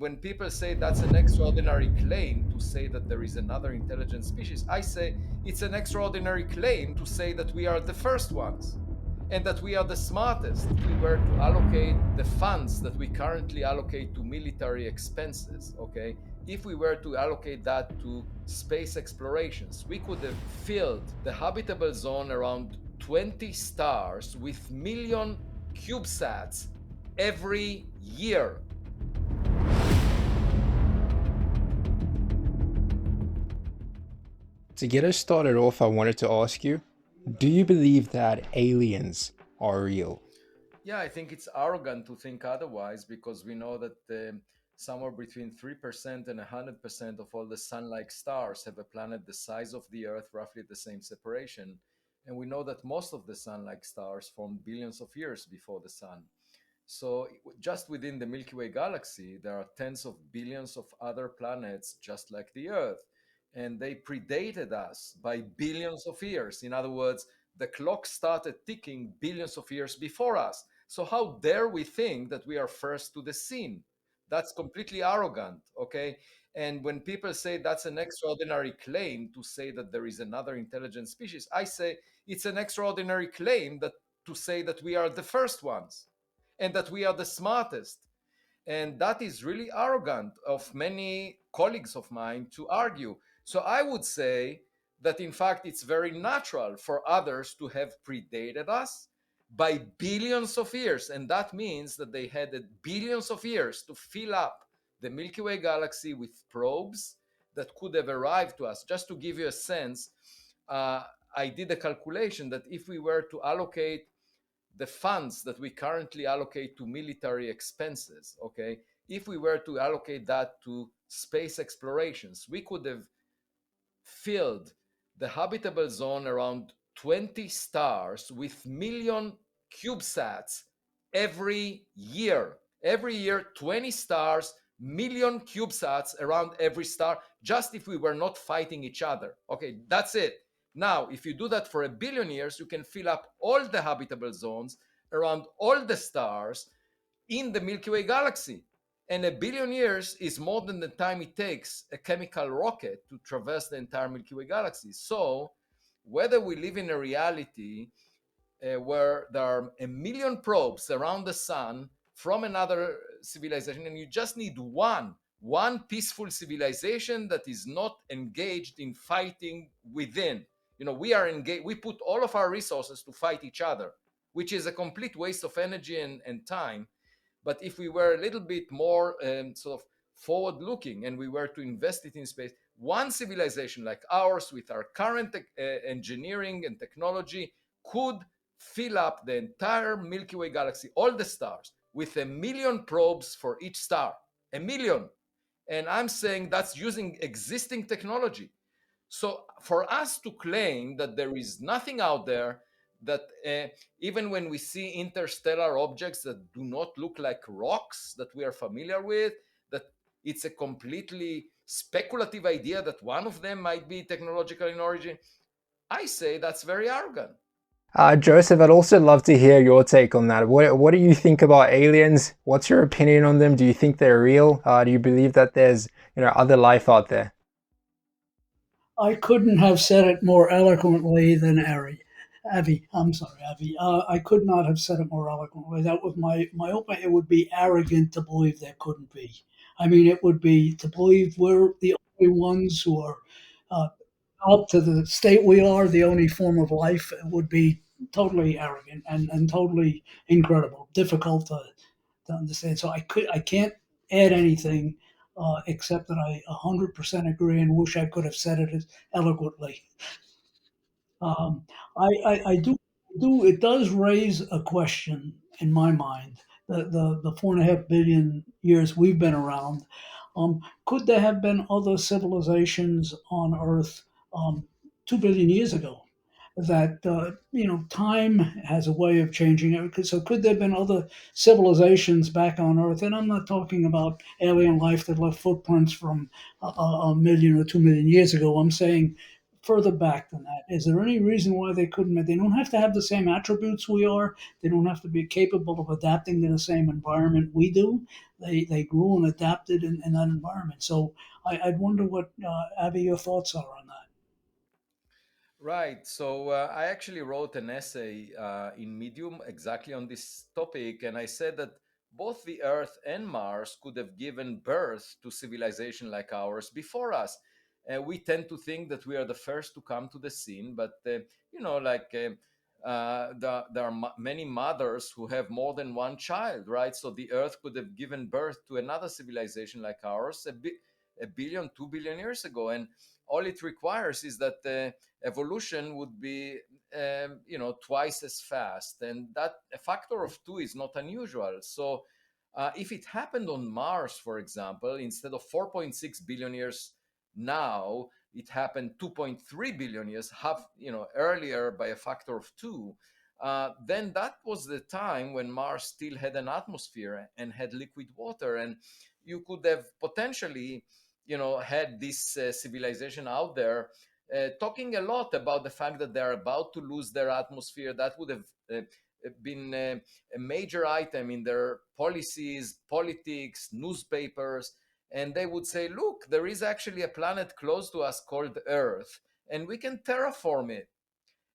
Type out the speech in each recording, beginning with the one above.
And when people say that's an extraordinary claim to say that there is another intelligent species, I say it's an extraordinary claim to say that we are the first ones and that we are the smartest. If we were to allocate the funds that we currently allocate to military expenses, okay, if we were to allocate that to space explorations, we could have filled the habitable zone around 20 stars with million CubeSats every year. To get us started off, I wanted to ask you, do you believe that aliens are real? Yeah, I think it's arrogant to think otherwise because we know that somewhere between 3% and 100% of all the sun like stars have a planet the size of the Earth, roughly the same separation. And we know that most of the sun like stars formed billions of years before the sun. So, just within the Milky Way galaxy, there are tens of billions of other planets just like the Earth. And they predated us by billions of years. In other words, the clock started ticking billions of years before us. So, how dare we think that we are first to the scene? That's completely arrogant, okay? And when people say that's an extraordinary claim to say that there is another intelligent species, I say it's an extraordinary claim that to say that we are the first ones and that we are the smartest. And that is really arrogant of many colleagues of mine to argue. So I would say that in fact it's very natural for others to have predated us by billions of years. And that means that they had billions of years to fill up the Milky Way galaxy with probes that could have arrived to us. Just to give you a sense, I did a calculation that if we were to allocate the funds that we currently allocate to military expenses, okay, if we were to allocate that to space explorations, we could have filled the habitable zone around 20 stars with million CubeSats every year. Every year, 20 stars, million CubeSats around every star, just if we were not fighting each other. Okay, that's it. Now, if you do that for 1 billion years, you can fill up all the habitable zones around all the stars in the Milky Way galaxy. And 1 billion years is more than the time it takes a chemical rocket to traverse the entire Milky Way galaxy. So, whether we live in a reality where there are 1 million probes around the sun from another civilization, and you just need one peaceful civilization that is not engaged in fighting within. You know, we are engaged. We put all of our resources to fight each other, which is a complete waste of energy and time. But if we were a little bit more sort of forward looking and we were to invest it in space, one civilization like ours with our current engineering and technology could fill up the entire Milky Way galaxy, all the stars, with 1 million probes for each star. 1 million. And I'm saying that's using existing technology. So for us to claim that there is nothing out there, that even when we see interstellar objects that do not look like rocks that we are familiar with, that it's a completely speculative idea that one of them might be technological in origin, I say that's very arrogant. Joseph, I'd also love to hear your take on that. What do you think about aliens? What's your opinion on them? Do you think they're real? Do you believe that there's other life out there? I couldn't have said it more eloquently than Ari. Avi, I'm sorry, Avi. I could not have said it more eloquently. That was my opening. It would be arrogant to believe there couldn't be. I mean, it would be to believe we're the only ones who are uh, up to the state we are, the only form of life. It would be totally arrogant and totally incredible, difficult to understand. So I can't add anything except that I 100% agree and wish I could have said it as eloquently. Um, I do. It does raise a question in my mind. The 4.5 billion years we've been around. Could there have been other civilizations on Earth 2 billion years ago? That time has a way of changing it. So could there have been other civilizations back on Earth? And I'm not talking about alien life that left footprints from a million or 2 million years ago. I'm saying further back than that. Is there any reason why they couldn't? They don't have to have the same attributes we are. They don't have to be capable of adapting to the same environment we do. They grew and adapted in that environment. So I'd wonder what, Abby, your thoughts are on that. Right. So I actually wrote an essay in Medium exactly on this topic, and I said that both the Earth and Mars could have given birth to civilization like ours before us. We tend to think that we are the first to come to the scene, but there are many mothers who have more than one child, right? So the Earth could have given birth to another civilization like ours a billion, 2 billion years ago, and all it requires is that evolution would be twice as fast, and that a factor of 2 is not unusual. So if it happened on Mars, for example, instead of 4.6 billion years now, it happened 2.3 billion years half earlier by a factor of 2. Then that was the time when Mars still had an atmosphere and had liquid water, and you could have potentially had this civilization out there talking a lot about the fact that they're about to lose their atmosphere. That would have been a major item in their policies, politics, newspapers. And they would say, look, there is actually a planet close to us called Earth, and we can terraform it.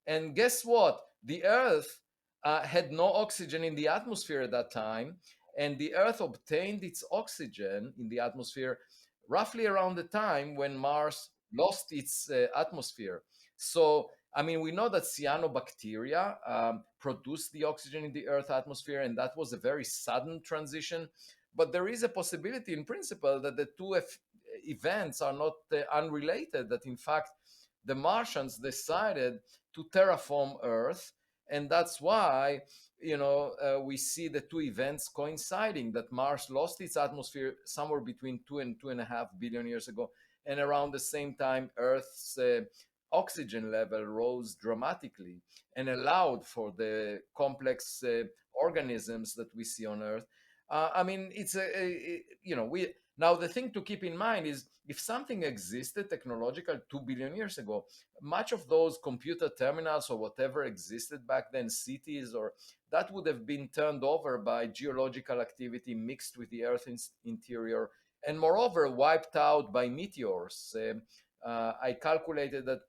And guess what? The Earth had no oxygen in the atmosphere at that time, and the Earth obtained its oxygen in the atmosphere roughly around the time when Mars lost its atmosphere. So, I mean, we know that cyanobacteria produced the oxygen in the Earth atmosphere, and that was a very sudden transition. But there is a possibility, in principle, that the two events are not unrelated, that in fact, the Martians decided to terraform Earth, and that's why we see the two events coinciding, that Mars lost its atmosphere somewhere between 2 and 2.5 billion years ago, and around the same time Earth's oxygen level rose dramatically and allowed for the complex organisms that we see on Earth. I mean, it's we now, the thing to keep in mind is, if something existed technological 2 billion years ago, much of those computer terminals or whatever existed back then, cities, or that would have been turned over by geological activity mixed with the Earth's interior, and moreover wiped out by meteors. I calculated that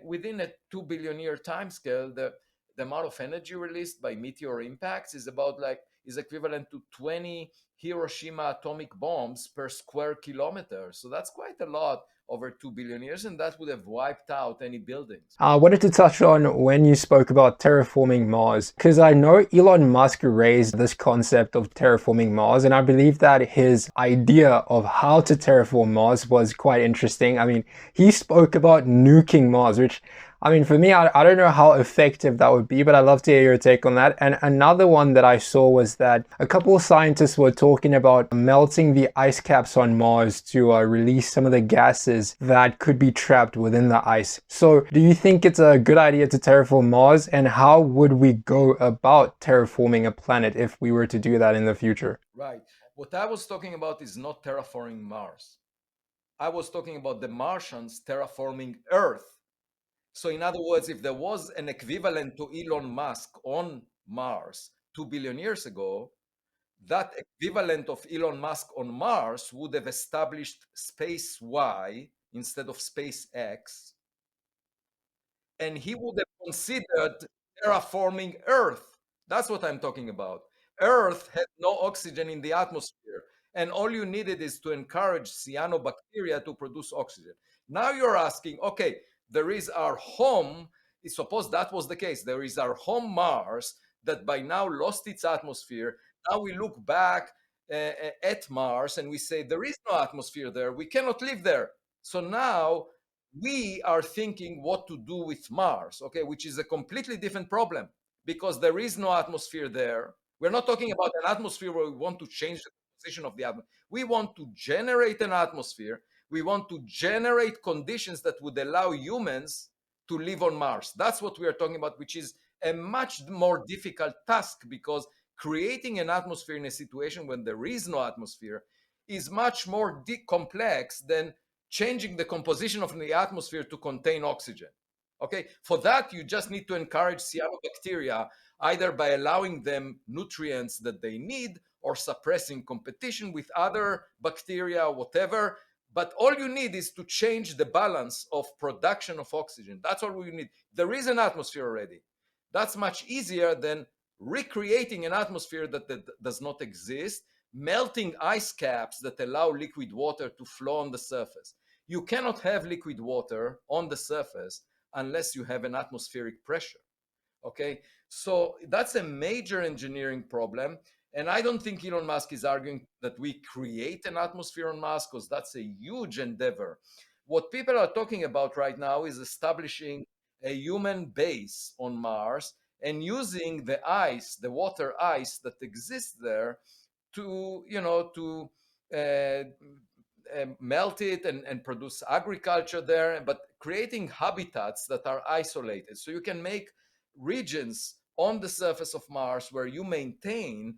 within a 2 billion year timescale, the amount of energy released by meteor impacts is equivalent to 20 Hiroshima atomic bombs per square kilometer. So that's quite a lot over 2 billion years, and that would have wiped out any buildings. I wanted to touch on when you spoke about terraforming Mars, because I know Elon Musk raised this concept of terraforming Mars, and I believe that his idea of how to terraform Mars was quite interesting. I mean, he spoke about nuking Mars, which, I mean, for me, I don't know how effective that would be, but I'd love to hear your take on that. And another one that I saw was that a couple of scientists were talking about melting the ice caps on Mars to release some of the gases that could be trapped within the ice. So do you think it's a good idea to terraform Mars, and how would we go about terraforming a planet if we were to do that in the future? Right. What I was talking about is not terraforming Mars. I was talking about the Martians terraforming Earth. So, in other words, if there was an equivalent to Elon Musk on Mars 2 billion years ago, that equivalent of Elon Musk on Mars would have established Space Y instead of Space X, and he would have considered terraforming Earth. That's what I'm talking about. Earth had no oxygen in the atmosphere, and all you needed is to encourage cyanobacteria to produce oxygen. Now you're asking, okay, there is our home. Suppose that was the case. There is our home Mars that by now lost its atmosphere. Now we look back at Mars and we say there is no atmosphere there. We cannot live there. So now we are thinking what to do with Mars, okay, which is a completely different problem, because there is no atmosphere there. We're not talking about an atmosphere where we want to change the composition of the atmosphere. We want to generate an atmosphere. We want to generate conditions that would allow humans to live on Mars. That's what we are talking about, which is a much more difficult task, because creating an atmosphere in a situation when there is no atmosphere is much more complex than changing the composition of the atmosphere to contain oxygen. Okay, for that, you just need to encourage cyanobacteria either by allowing them nutrients that they need or suppressing competition with other bacteria, whatever. But all you need is to change the balance of production of oxygen. That's all we need. There is an atmosphere already. That's much easier than recreating an atmosphere that does not exist, melting ice caps that allow liquid water to flow on the surface. You cannot have liquid water on the surface unless you have an atmospheric pressure. Okay, so that's a major engineering problem. And I don't think Elon Musk is arguing that we create an atmosphere on Mars, because that's a huge endeavor. What people are talking about right now is establishing a human base on Mars and using the ice, the water ice that exists there, to uh, melt it and produce agriculture there, but creating habitats that are isolated. So you can make regions on the surface of Mars where you maintain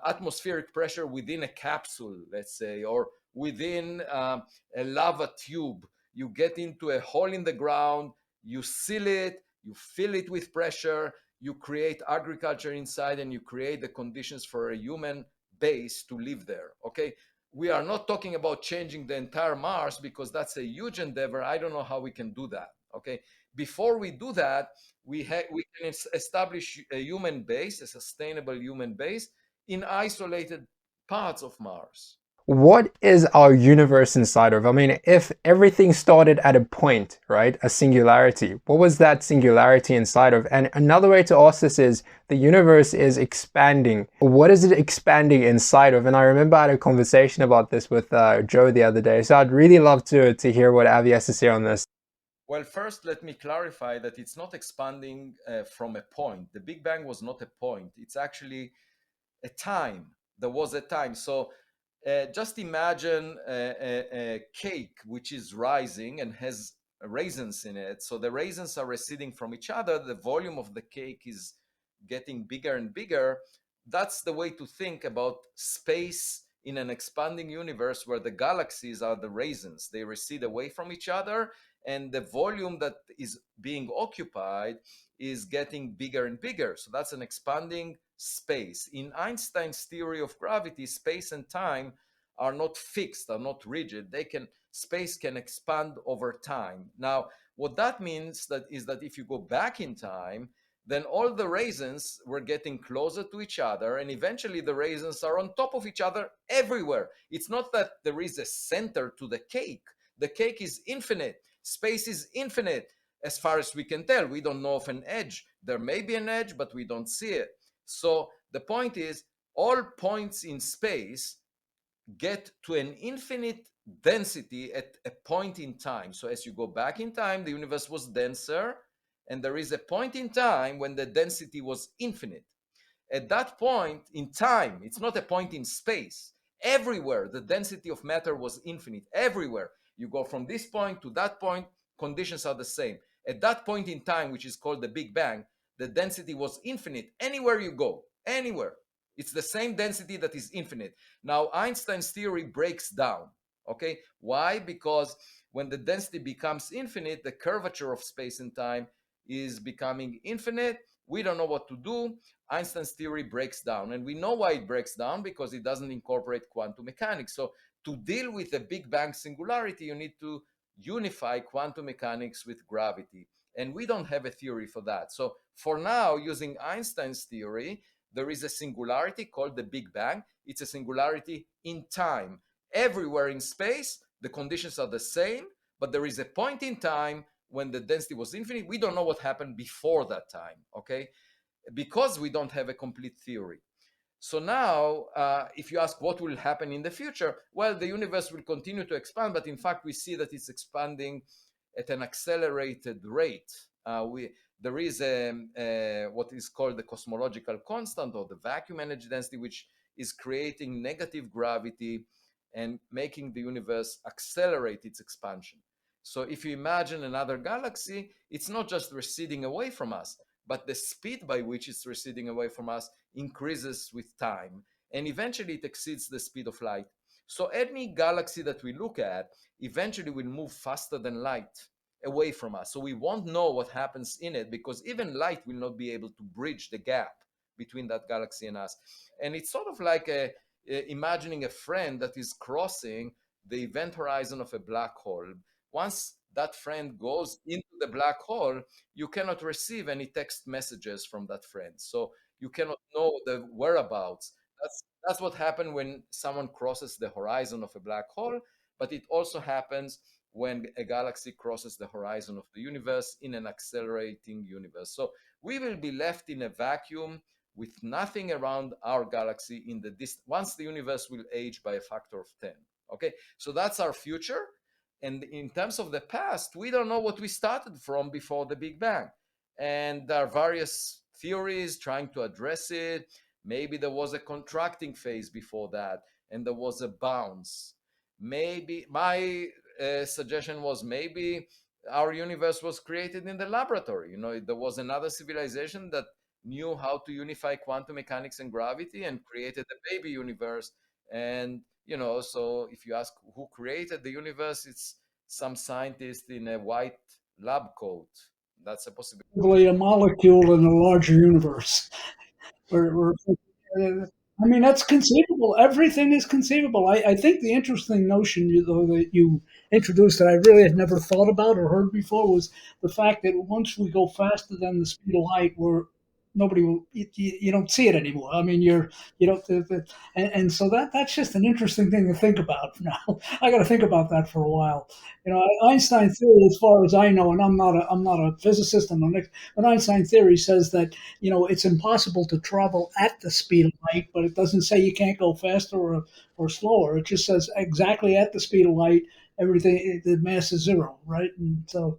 atmospheric pressure within a capsule, let's say, or within a lava tube. You get into a hole in the ground, you seal it, you fill it with pressure, you create agriculture inside, and you create the conditions for a human base to live there. Okay, we are not talking about changing the entire Mars, because that's a huge endeavor. I don't know how we can do that. Okay, before we do that, we can establish a human base, a sustainable human base, in isolated parts of Mars. What is our universe inside of? I mean, if everything started at a point, right, a singularity, what was that singularity inside of? And another way to ask this is, the universe is expanding. What is it expanding inside of? And I remember I had a conversation about this with Joe the other day. So I'd really love to hear what Avi has to say on this. Well, first, let me clarify that it's not expanding from a point. The Big Bang was not a point. It's actually a time. There was a time. So just imagine a cake which is rising and has raisins in it. So the raisins are receding from each other. The volume of the cake is getting bigger and bigger. That's the way to think about space in an expanding universe where the galaxies are the raisins. They recede away from each other, and the volume that is being occupied is getting bigger and bigger. So that's an expanding space. In Einstein's theory of gravity, space and time are not fixed, are not rigid. Space can expand over time. Now, what that means is that if you go back in time, then all the raisins were getting closer to each other, and eventually the raisins are on top of each other everywhere. It's not that there is a center to the cake. The cake is infinite. Space is infinite. As far as we can tell, we don't know of an edge. There may be an edge, but we don't see it. So the point is, all points in space get to an infinite density at a point in time. So as you go back in time, the universe was denser, and there is a point in time when the density was infinite. At that point in time, it's not a point in space. Everywhere, the density of matter was infinite. Everywhere. You go from this point to that point, conditions are the same. At that point in time, which is called the Big Bang, the density was infinite. Anywhere you go, anywhere. It's the same density that is infinite. Now, Einstein's theory breaks down. Okay? Why? Because when the density becomes infinite, the curvature of space and time is becoming infinite. We don't know what to do. Einstein's theory breaks down. And we know why it breaks down, because it doesn't incorporate quantum mechanics. So to deal with a Big Bang singularity, you need to unify quantum mechanics with gravity. And we don't have a theory for that. So for now, using Einstein's theory, there is a singularity called the Big Bang. It's a singularity in time. Everywhere in space, the conditions are the same, but there is a point in time when the density was infinite. We don't know what happened before that time, okay? Because we don't have a complete theory. So now, if you ask what will happen in the future, well, the universe will continue to expand, but in fact, we see that it's expanding at an accelerated rate. There is what is called the cosmological constant, or the vacuum energy density, which is creating negative gravity and making the universe accelerate its expansion. So if you imagine another galaxy, it's not just receding away from us, but the speed by which it's receding away from us increases with time. And eventually it exceeds the speed of light. So any galaxy that we look at eventually will move faster than light away from us. So we won't know what happens in it, because even light will not be able to bridge the gap between that galaxy and us. And it's sort of like imagining a friend that is crossing the event horizon of a black hole. Once that friend goes into the black hole, you cannot receive any text messages from that friend. So you cannot know the whereabouts. That's what happens when someone crosses the horizon of a black hole, but it also happens when a galaxy crosses the horizon of the universe in an accelerating universe. So we will be left in a vacuum with nothing around our galaxy in the once the universe will age by a factor of 10. Okay, so that's our future. And in terms of the past, we don't know what we started from before the Big Bang. And there are various theories trying to address it. Maybe there was a contracting phase before that, and there was a bounce. Maybe my suggestion was maybe our universe was created in the laboratory. There was another civilization that knew how to unify quantum mechanics and gravity and created a baby universe. And so if you ask who created the universe, it's some scientist in a white lab coat. That's a possibility. Probably a molecule in a larger universe. I mean, that's conceivable. Everything is conceivable. I think the interesting notion, though, that you introduced that I really had never thought about or heard before was the fact that once we go faster than the speed of light, nobody will you don't see it anymore. I mean, you don't and so that's just an interesting thing to think about now. I got to think about that for a while. Einstein theory, as far as I know, and I'm not a physicist, but Einstein theory says that it's impossible to travel at the speed of light, but it doesn't say you can't go faster or slower. It just says exactly at the speed of light, everything the mass is zero, right? And so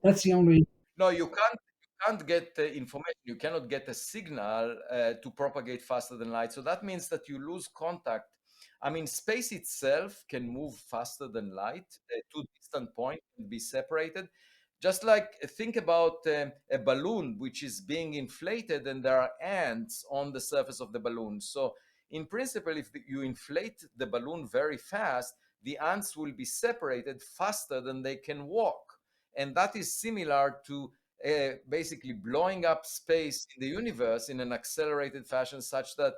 that's the only. No, you can't get information. You cannot get a signal to propagate faster than light. So that means that you lose contact. I mean, space itself can move faster than light to distant point and be separated. Just like think about a balloon which is being inflated and there are ants on the surface of the balloon. So in principle, if you inflate the balloon very fast, the ants will be separated faster than they can walk. And that is similar to basically blowing up space in the universe in an accelerated fashion, such that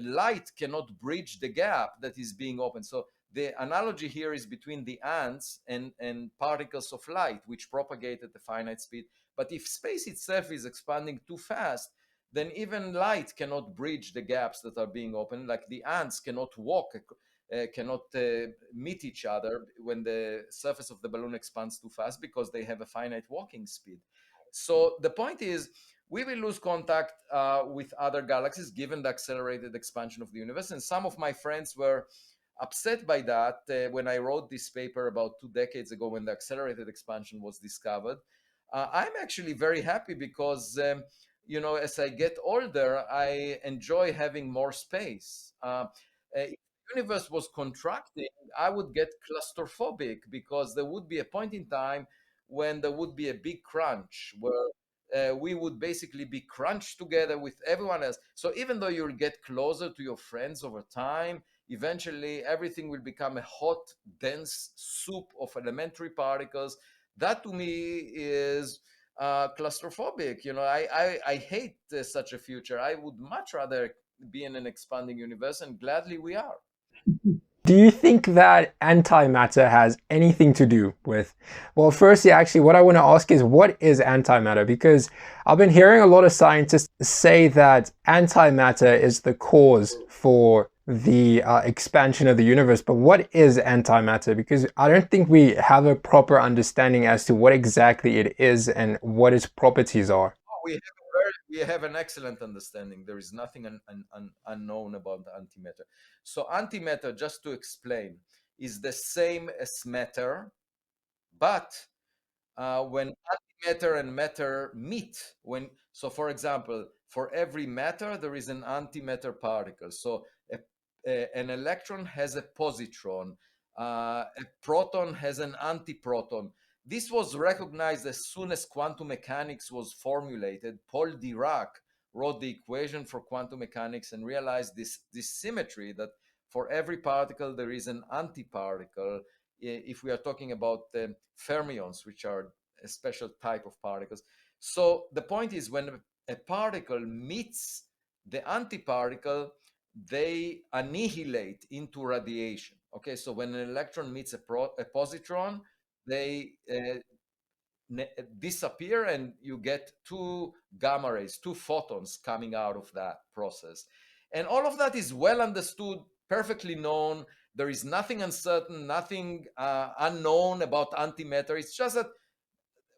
light cannot bridge the gap that is being opened. So the analogy here is between the ants and particles of light, which propagate at a finite speed. But if space itself is expanding too fast, then even light cannot bridge the gaps that are being opened. Like the ants cannot walk, cannot meet each other when the surface of the balloon expands too fast, because they have a finite walking speed. So the point is, we will lose contact with other galaxies given the accelerated expansion of the universe. And some of my friends were upset by that when I wrote this paper about 2 decades ago, when the accelerated expansion was discovered. I'm actually very happy because, as I get older, I enjoy having more space. If the universe was contracting, I would get claustrophobic, because there would be a point in time when there would be a big crunch where we would basically be crunched together with everyone else. So even though you'll get closer to your friends over time, eventually everything will become a hot, dense soup of elementary particles. That to me is claustrophobic. I hate such a future. I would much rather be in an expanding universe, and gladly we are. Do you think that antimatter has anything to do with? Well, firstly, actually, what I want to ask is what is antimatter? Because I've been hearing a lot of scientists say that antimatter is the cause for the expansion of the universe. But what is antimatter? Because I don't think we have a proper understanding as to what exactly it is and what its properties are. We have an excellent understanding. There is nothing unknown about the antimatter. So antimatter, just to explain, is the same as matter, but when antimatter and matter meet, for example, for every matter there is an antimatter particle. So an electron has a positron, a proton has an antiproton. This was recognized as soon as quantum mechanics was formulated. Paul Dirac wrote the equation for quantum mechanics and realized this symmetry, that for every particle there is an antiparticle. If we are talking about fermions, which are a special type of particles. So the point is, when a particle meets the antiparticle, they annihilate into radiation. Okay, so when an electron meets a positron, they disappear, and you get two gamma rays, two photons coming out of that process. And all of that is well understood, perfectly known. There is nothing uncertain, nothing unknown about antimatter. It's just that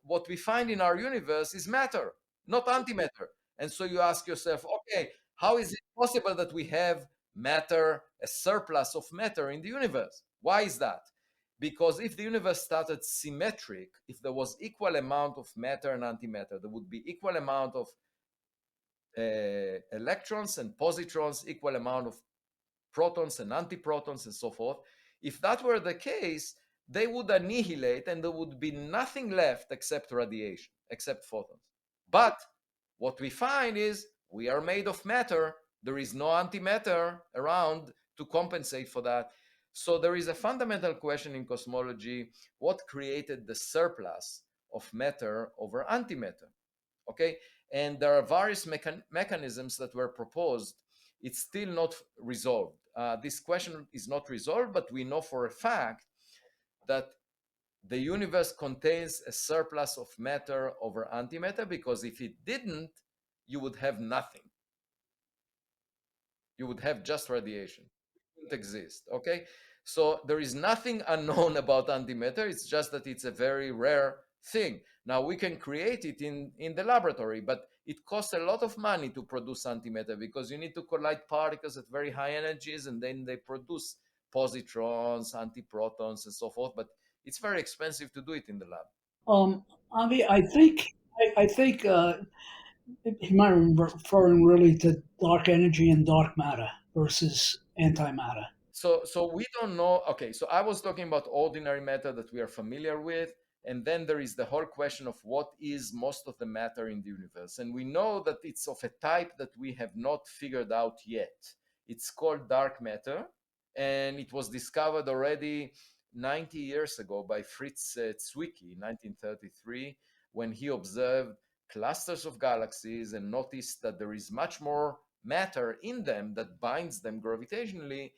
what we find in our universe is matter, not antimatter. And so you ask yourself, okay, how is it possible that we have matter, a surplus of matter in the universe? Why is that? Because if the universe started symmetric, if there was equal amount of matter and antimatter, there would be equal amount of electrons and positrons, equal amount of protons and antiprotons, and so forth. If that were the case, they would annihilate and there would be nothing left except radiation, except photons. But what we find is we are made of matter. There is no antimatter around to compensate for that. So there is a fundamental question in cosmology: what created the surplus of matter over antimatter? Okay, and there are various mechanisms that were proposed. It's still not resolved. This question is not resolved, but we know for a fact that the universe contains a surplus of matter over antimatter, because if it didn't, you would have nothing. You would have just radiation. It wouldn't exist. Okay, so there is nothing unknown about antimatter. It's just that it's a very rare thing. Now we can create it in the laboratory, but it costs a lot of money to produce antimatter, because you need to collide particles at very high energies, and then they produce positrons, antiprotons, and so forth. But it's very expensive to do it in the lab. Avi, I think he might be referring really to dark energy and dark matter versus antimatter. So we don't know. Okay, so I was talking about ordinary matter that we are familiar with, and then there is the whole question of what is most of the matter in the universe. And we know that it's of a type that we have not figured out yet. It's called dark matter, and it was discovered already 90 years ago by Fritz Zwicky in 1933, when he observed clusters of galaxies and noticed that there is much more matter in them that binds them gravitationally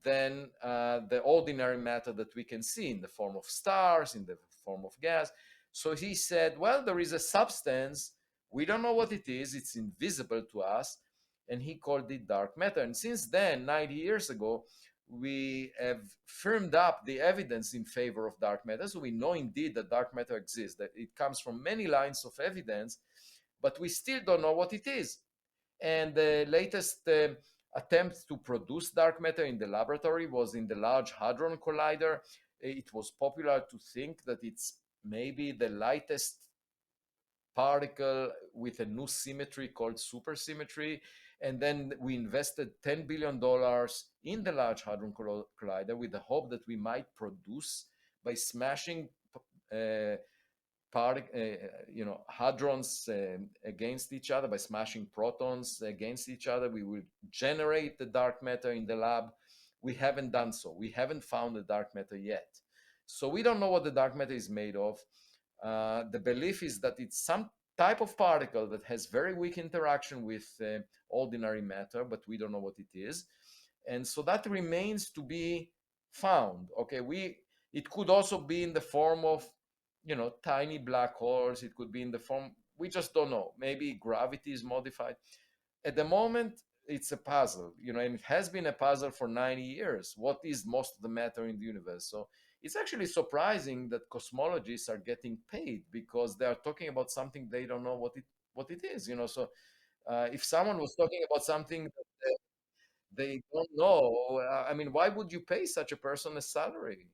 than the ordinary matter that we can see in the form of stars, in the form of gas. So he said, well, there is a substance. We don't know what it is. It's invisible to us. And he called it dark matter. And since then, 90 years ago, we have firmed up the evidence in favor of dark matter. So we know indeed that dark matter exists, that it comes from many lines of evidence, but we still don't know what it is. And the latest attempt to produce dark matter in the laboratory was in the Large Hadron Collider. It was popular to think that it's maybe the lightest particle with a new symmetry called supersymmetry. And then we invested $10 billion in the Large Hadron Collider with the hope that we might produce, by smashing hadrons against each other, by smashing protons against each other, we will generate the dark matter in the lab. We haven't done so. We haven't found the dark matter yet. So we don't know what the dark matter is made of. The belief is that it's some type of particle that has very weak interaction with ordinary matter, but we don't know what it is. And so that remains to be found. Okay, it could also be in the form of tiny black holes. It could be in the form, we just don't know. Maybe gravity is modified. At the moment, it's a puzzle, and it has been a puzzle for 90 years. What is most of the matter in the universe? So it's actually surprising that cosmologists are getting paid, because they are talking about something they don't know what it is. So if someone was talking about something that they don't know, I mean, why would you pay such a person a salary?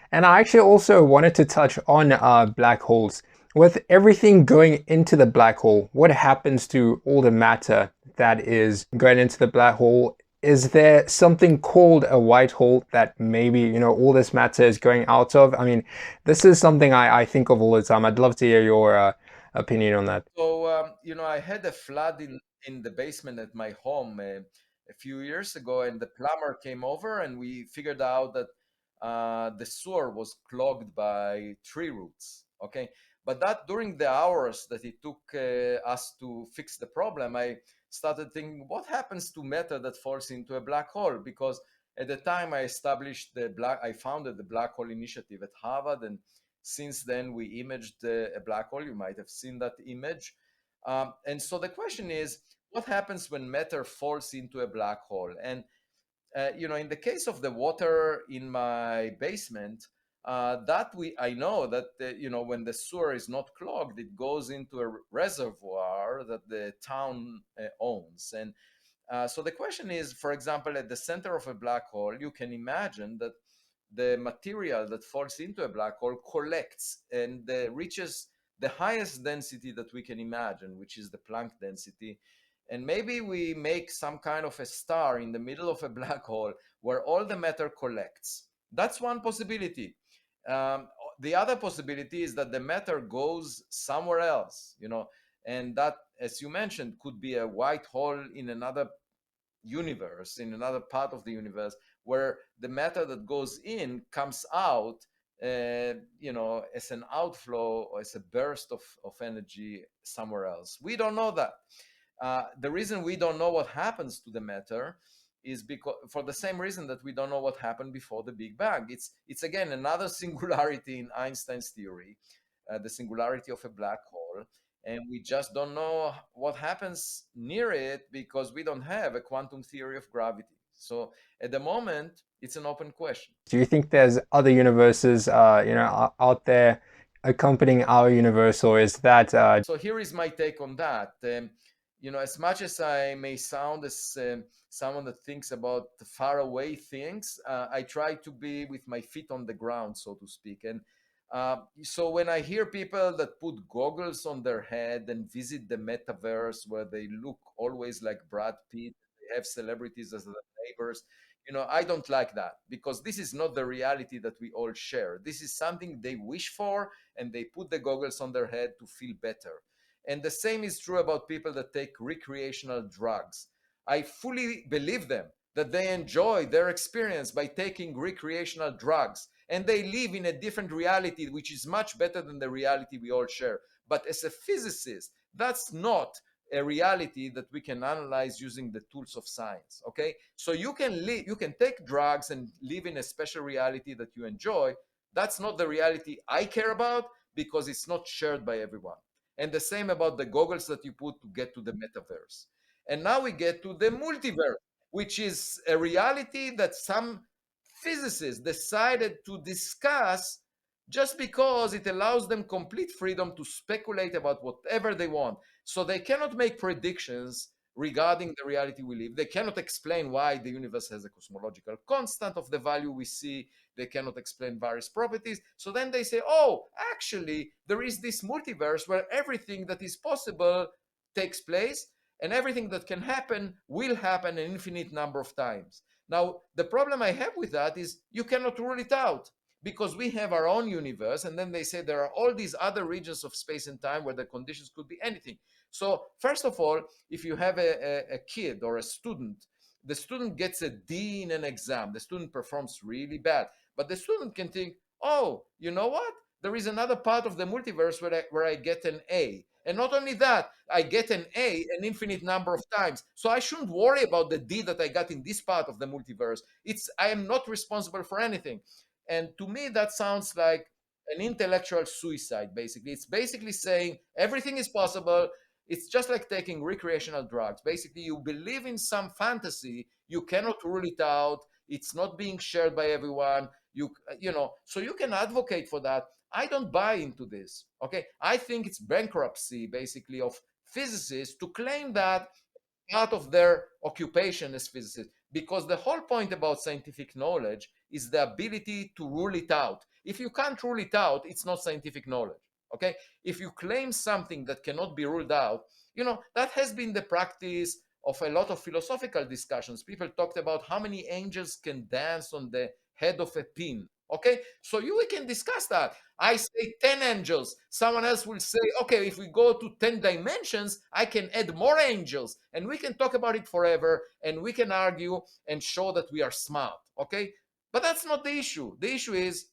And I actually also wanted to touch on black holes. With everything going into the black hole, what happens to all the matter that is going into the black hole? Is there something called a white hole that maybe, all this matter is going out of? I mean, this is something I think of all the time. I'd love to hear your opinion on that? So, I had a flood in the basement at my home a few years ago, and the plumber came over, and we figured out that the sewer was clogged by tree roots. Okay. But that during the hours that it took us to fix the problem, I started thinking, what happens to matter that falls into a black hole? Because at the time I founded the Black Hole Initiative at Harvard, and since then, we imaged a black hole. You might have seen that image. And so the question is, what happens when matter falls into a black hole? And in the case of the water in my basement, I know that when the sewer is not clogged, it goes into a reservoir that the town owns. And so the question is, for example, at the center of a black hole, you can imagine that the material that falls into a black hole collects and reaches the highest density that we can imagine, which is the Planck density. And maybe we make some kind of a star in the middle of a black hole where all the matter collects. That's one possibility. Um, the other possibility is that the matter goes somewhere else, and that, as you mentioned, could be a white hole in another universe, in another part of the universe, where the matter that goes in comes out, as an outflow or as a burst of energy somewhere else. We don't know that. The reason we don't know what happens to the matter is because, for the same reason that we don't know what happened before the Big Bang. It's again another singularity in Einstein's theory, the singularity of a black hole, and we just don't know what happens near it because we don't have a quantum theory of gravity. So at the moment, it's an open question. Do you think there's other universes, out there accompanying our universe, or is that So here is my take on that. As much as I may sound as someone that thinks about the far away things, I try to be with my feet on the ground, so to speak. And so when I hear people that put goggles on their head and visit the metaverse where they look always like Brad Pitt, they have celebrities as their neighbors, I don't like that, because this is not the reality that we all share. This is something they wish for, and they put the goggles on their head to feel better. And the same is true about people that take recreational drugs. I fully believe them that they enjoy their experience by taking recreational drugs, and they live in a different reality, which is much better than the reality we all share. But as a physicist, that's not a reality that we can analyze using the tools of science. Okay, so you can take drugs and live in a special reality that you enjoy. That's not the reality I care about, because it's not shared by everyone. And the same about the goggles that you put to get to the metaverse. And now we get to the multiverse, which is a reality that some physicists decided to discuss just because it allows them complete freedom to speculate about whatever they want. So they cannot make predictions regarding the reality we live. They cannot explain why the universe has a cosmological constant of the value we see. They cannot explain various properties. So then they say, oh, actually, there is this multiverse where everything that is possible takes place, and everything that can happen will happen an infinite number of times. Now, the problem I have with that is you cannot rule it out, because we have our own universe, and then they say there are all these other regions of space and time where the conditions could be anything. So first of all, if you have a kid or a student, the student gets a D in an exam, the student performs really bad, but the student can think, oh, you know what, there is another part of the multiverse where I get an A. And not only that, I get an A an infinite number of times. So I shouldn't worry about the D that I got in this part of the multiverse. I am not responsible for anything. And to me, that sounds like an intellectual suicide, basically. It's basically saying everything is possible. It's just like taking recreational drugs. Basically, you believe in some fantasy, you cannot rule it out. It's not being shared by everyone. So you can advocate for that. I don't buy into this. Okay, I think it's bankruptcy, basically, of physicists to claim that part of their occupation as physicists, because the whole point about scientific knowledge is the ability to rule it out. If you can't rule it out, it's not scientific knowledge. Okay, if you claim something that cannot be ruled out, that has been the practice of a lot of philosophical discussions. People talked about how many angels can dance on the head of a pin. Okay, so we can discuss that. I say 10 angels. Someone else will say, okay, if we go to 10 dimensions, I can add more angels. And we can talk about it forever and we can argue and show that we are smart. Okay, but that's not the issue. The issue is,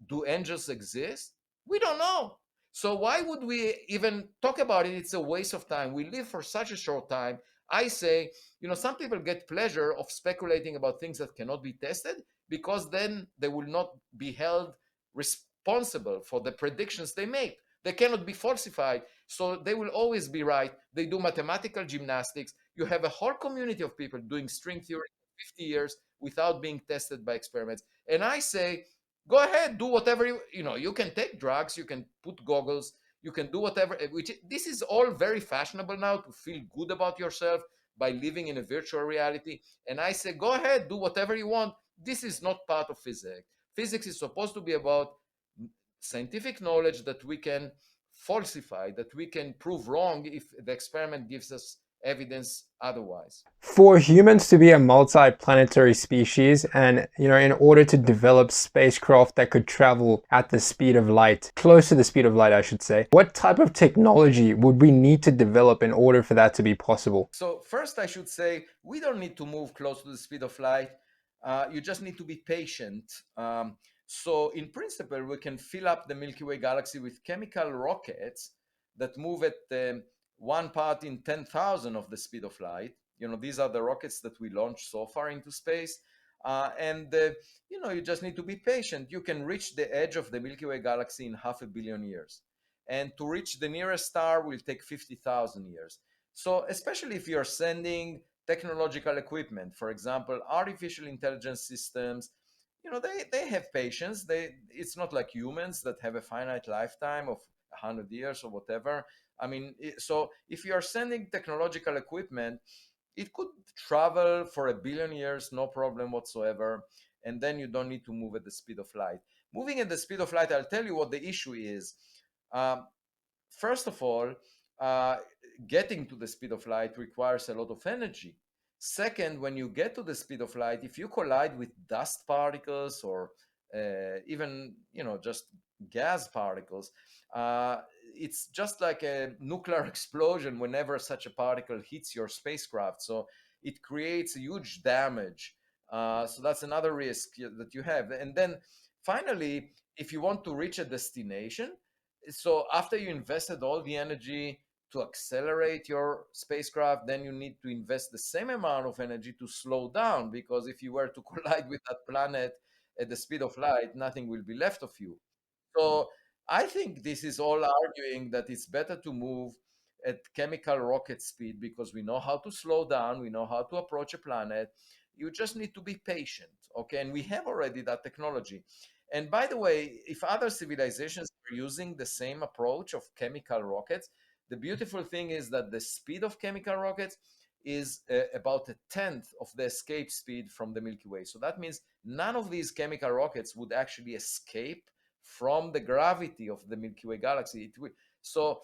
do angels exist? We don't know. So why would we even talk about it? It's a waste of time. We live for such a short time. I say, some people get pleasure of speculating about things that cannot be tested, because then they will not be held responsible for the predictions they make. They cannot be falsified, so they will always be right. They do mathematical gymnastics. You have a whole community of people doing string theory for 50 years without being tested by experiments. And I say, go ahead, do whatever you can take drugs, you can put goggles, you can do whatever, which this is all very fashionable now, to feel good about yourself by living in a virtual reality. And I say, go ahead, do whatever you want. This is not part of physics. Physics is supposed to be about scientific knowledge that we can falsify, that we can prove wrong if the experiment gives us evidence otherwise. For humans to be a multi-planetary species, and in order to develop spacecraft that could travel at the speed of light, close to the speed of light I should say, what type of technology would we need to develop in order for that to be possible? So first I should say, we don't need to move close to the speed of light. You just need to be patient. So in principle, we can fill up the Milky Way galaxy with chemical rockets that move at one part in 10,000 of the speed of light. These are the rockets that we launched so far into space. And you just need to be patient. You can reach the edge of the Milky Way galaxy in 500 million years. And to reach the nearest star will take 50,000 years. So especially if you're sending technological equipment, for example, artificial intelligence systems, they have patience. It's not like humans that have a finite lifetime of 100 years or whatever. I mean, so if you are sending technological equipment, it could travel for 1 billion years, no problem whatsoever. And then you don't need to move at the speed of light. Moving at the speed of light, I'll tell you what the issue is. First of all, uh, getting to the speed of light requires a lot of energy. Second, when you get to the speed of light, if you collide with dust particles or even just gas particles, it's just like a nuclear explosion whenever such a particle hits your spacecraft. So it creates a huge damage. So that's another risk that you have. And then finally, if you want to reach a destination, so after you invested all the energy to accelerate your spacecraft, then you need to invest the same amount of energy to slow down, because if you were to collide with that planet at the speed of light, nothing will be left of you. So I think this is all arguing that it's better to move at chemical rocket speed, because we know how to slow down, we know how to approach a planet. You just need to be patient, okay? And we have already that technology. And by the way, if other civilizations are using the same approach of chemical rockets, the beautiful thing is that the speed of chemical rockets is about a tenth of the escape speed from the Milky Way. So that means none of these chemical rockets would actually escape from the gravity of the Milky Way galaxy. So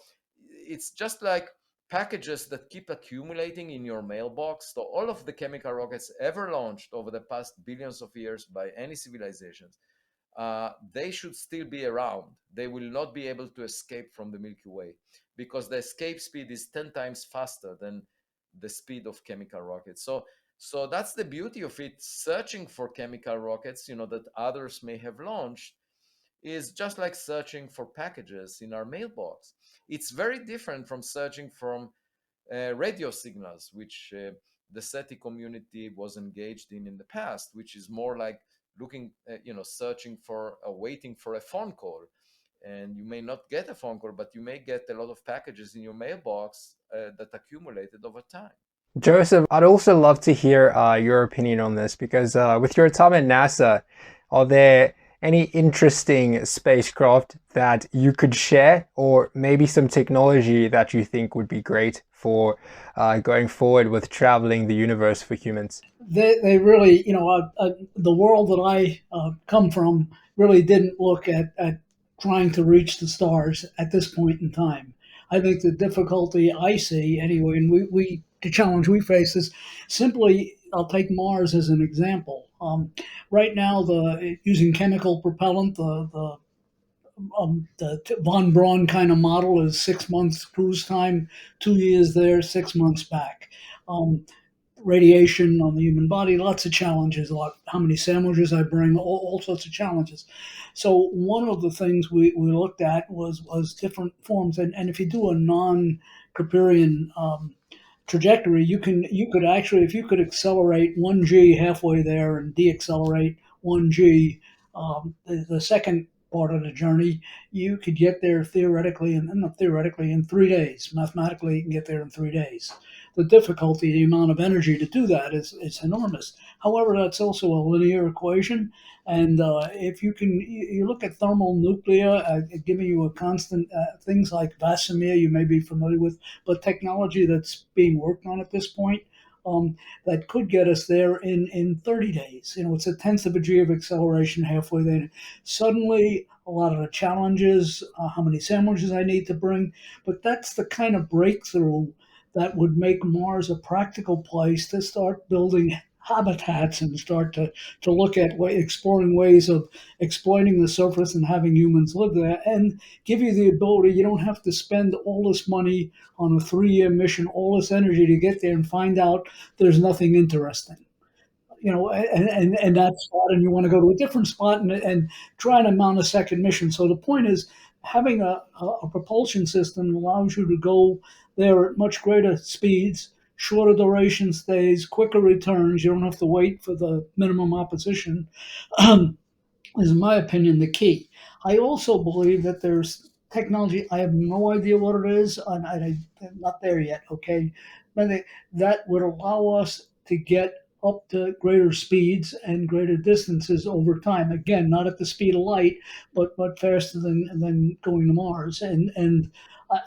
it's just like packages that keep accumulating in your mailbox. So all of the chemical rockets ever launched over the past billions of years by any civilizations, they should still be around. They will not be able to escape from the Milky Way, because the escape speed is 10 times faster than the speed of chemical rockets. So that's the beauty of it. Searching for chemical rockets, that others may have launched, is just like searching for packages in our mailbox. It's very different from searching from radio signals, which the SETI community was engaged in the past, which is more like looking, searching for, waiting for a phone call. And you may not get a phone call, but you may get a lot of packages in your mailbox that accumulated over time. Joseph, I'd also love to hear your opinion on this, because with your time at NASA, are there any interesting spacecraft that you could share, or maybe some technology that you think would be great for going forward with traveling the universe for humans? They really, the world that I come from really didn't look at trying to reach the stars at this point in time. I think the difficulty I see anyway, and the challenge we face is simply, I'll take Mars as an example. Um, right now, the using chemical propellant, the von Braun kind of model is 6 months cruise time, 2 years there, 6 months back. Um, Radiation on the human body, lots of challenges, a lot how many sandwiches I bring, all sorts of challenges. So one of the things we looked at was different forms, and if you do a non-Caperian trajectory, you could actually, if you could accelerate 1g halfway there and deaccelerate 1g the second part of the journey, you could get there theoretically, and not theoretically, in 3 days. Mathematically, you can get there in 3 days. The difficulty, the amount of energy to do that is enormous. However, that's also a linear equation, and if you can, you look at thermal nuclear, giving you a constant, things like Vasimir, you may be familiar with, but technology that's being worked on at this point, that could get us there in 30 days. You know, it's a tenth of a g of acceleration halfway there. Suddenly, a lot of the challenges, how many sandwiches I need to bring, but that's the kind of breakthrough that would make Mars a practical place to start building habitats and start to look at exploring ways of exploiting the surface and having humans live there, and give you the ability, you don't have to spend all this money on a 3 year mission, all this energy to get there and find out there's nothing interesting. You know, and that spot, and you want to go to a different spot and try and mount a second mission. So the point is, having a propulsion system allows you to go there at much greater speeds, shorter duration stays, quicker returns. You don't have to wait for the minimum opposition. Is, in my opinion, the key. I also believe that there's technology. I have no idea what it is, and I'm not there yet. Okay, but that would allow us to get up to greater speeds and greater distances over time. Again, not at the speed of light, but faster than going to Mars. And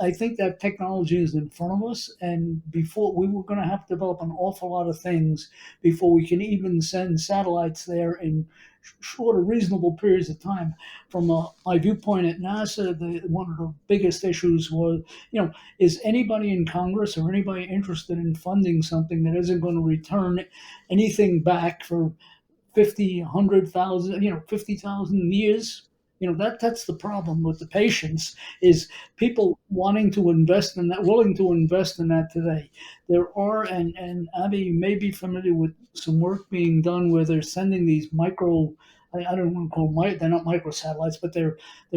I think that technology is in front of us. And before, we were going to have to develop an awful lot of things before we can even send satellites there in shorter, reasonable periods of time. From my viewpoint at NASA, one of the biggest issues was, is anybody in Congress or anybody interested in funding something that isn't going to return anything back for 50, 100,000, 50,000 years? That's the problem with the patients, is people wanting to invest in that, willing to invest in that today. There are, and Abby, you may be familiar with some work being done where they're sending these micro, I don't want to call them, they're not micro satellites, but they're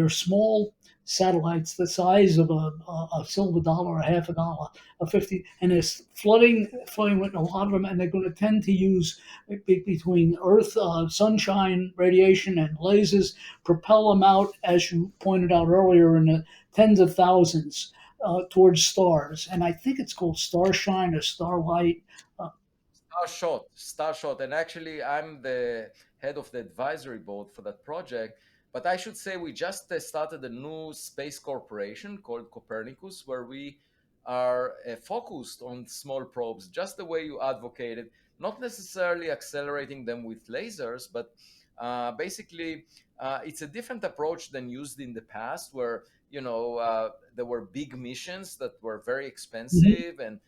small satellites the size of a silver dollar, a half a dollar, a 50, and it's flooding with a lot of them, and they're going to tend to use between Earth, sunshine, radiation, and lasers, propel them out, as you pointed out earlier, in the tens of thousands towards stars. And I think it's called Starshine or Starlight. Uh, Starshot, and actually, I'm the head of the advisory board for that project. But I should say we just started a new space corporation called Copernicus, where we are focused on small probes, just the way you advocated, not necessarily accelerating them with lasers, but basically it's a different approach than used in the past, where there were big missions that were very mhm. expensive, and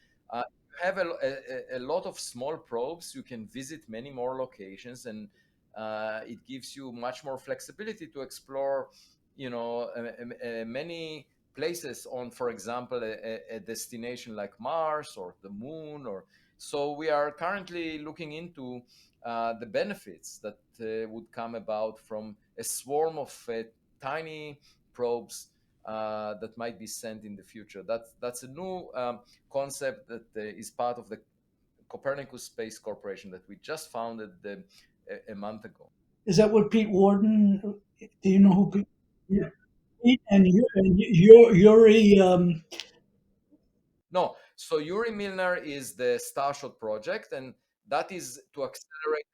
have a lot of small probes. You can visit many more locations, and it gives you much more flexibility to explore, many places on, for example, a destination like Mars or the Moon. Or so we are currently looking into the benefits that would come about from a swarm of tiny probes that might be sent in the future. That's a new concept that is part of the Copernicus Space Corporation that we just founded a month ago. Is that what Pete Warden? Do you know who Pete? Yeah, Pete and Yuri. No, so Yuri Milner is the Starshot project, and that is to accelerate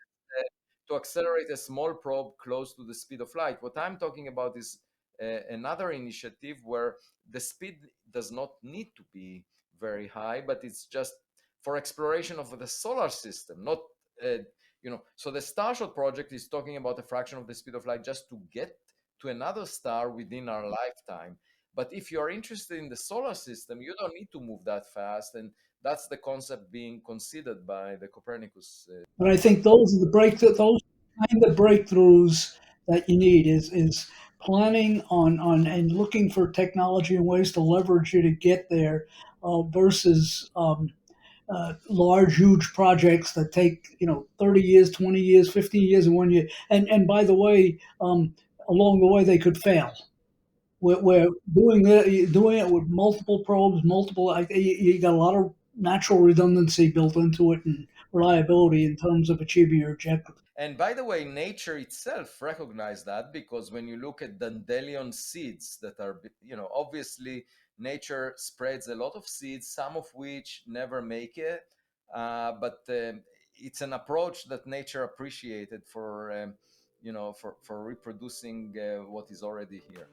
a small probe close to the speed of light. What I'm talking about is another initiative where the speed does not need to be very high, but it's just for exploration of the solar system, not So the Starshot project is talking about a fraction of the speed of light just to get to another star within our lifetime. But if you're interested in the solar system, you don't need to move that fast. And that's the concept being considered by the Copernicus. But I think those are those kind of breakthroughs that you need is planning on and looking for technology and ways to leverage you to get there versus large, huge projects that take 30 years, 20 years, 15 years, and 1 year. And by the way, along the way they could fail. We're doing it with multiple probes, multiple. You got a lot of natural redundancy built into it and reliability in terms of achieving your objective. And by the way, nature itself recognized that, because when you look at dandelion seeds that are, obviously nature spreads a lot of seeds, some of which never make it, but it's an approach that nature appreciated for, for reproducing what is already here.